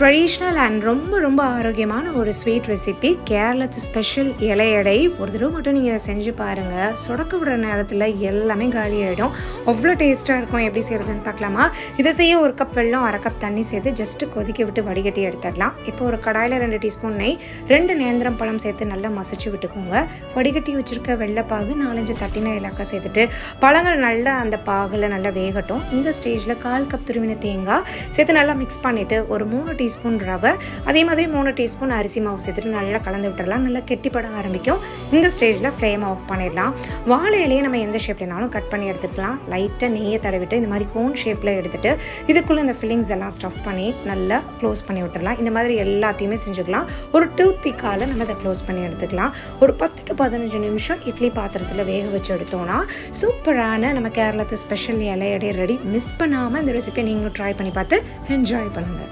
Traditional and ரொம்ப ரொம்ப ஆரோக்கியமான ஒரு ஸ்வீட் ரெசிபி, கேரளத்து ஸ்பெஷல் இலையடை. ஒரு தடவை மட்டும் நீங்கள் இதை செஞ்சு பாருங்கள். சொடக்க விடுற நேரத்தில் எல்லாமே காலி ஆகிடும். அவ்வளோ டேஸ்ட்டாக இருக்கும். எப்படி செய்கிறதுன்னு பார்க்கலாமா? இதை செய்ய 1 கப் வெல்லம், 1/2 கப் தண்ணி சேர்த்து ஜஸ்ட்டு கொதிக்க விட்டு வடிகட்டி எடுத்துடலாம். இப்போ ஒரு கடாயில் 2 டீஸ்பூன் நெய், 2 நேந்திரம் பழம் சேர்த்து நல்லா மசிச்சு விட்டுக்கோங்க. வடிகட்டி வச்சுருக்க வெள்ளைப்பாகு 4-5 தட்டின ஏலக்காய் சேர்த்துட்டு பழங்கள் நல்லா அந்த பாகில் நல்லா வேகட்டும். இந்த ஸ்டேஜில் 1/4 கப் துருவின தேங்காய் சேர்த்து நல்லா மிக்ஸ் பண்ணிவிட்டு ஒரு 3 டீஸ்பூன் ரவை, அதே மாதிரி 3 டீஸ்பூன் அரிசி மாவு சேர்த்துட்டு நல்லா கலந்து விட்டுடலாம். நல்லா கெட்டிப்பட ஆரம்பிக்கும். இந்த ஸ்டேஜில் ஃப்ளேம் ஆஃப் பண்ணிடலாம். வாழை இலையை நம்ம எந்த ஷேப்லனாலும் கட் பண்ணி எடுத்துக்கலாம். லைட்டாக நெய்யை தடவிட்டு இந்த மாதிரி கோன் ஷேப்பில் எடுத்துகிட்டு இதுக்குள்ளே இந்த ஃபில்லிங்ஸ் எல்லாம் ஸ்டஃப் பண்ணி நல்லா க்ளோஸ் பண்ணி விட்டுடலாம். இந்த மாதிரி எல்லாத்தையுமே செஞ்சுக்கலாம். ஒரு டூத் பிக்கால் நம்ம அதை க்ளோஸ் பண்ணி எடுத்துக்கலாம். ஒரு 10 to 15 நிமிஷம் இட்லி பாத்திரத்தில் வேக வச்சு எடுத்தோன்னா சூப்பரான நம்ம கேரளத்து ஸ்பெஷல் இலையடை ரெடி. மிஸ் பண்ணாமல் இந்த ரெசிபியை நீங்களும் ட்ரை பண்ணி பார்த்து என்ஜாய் பண்ணுங்கள்.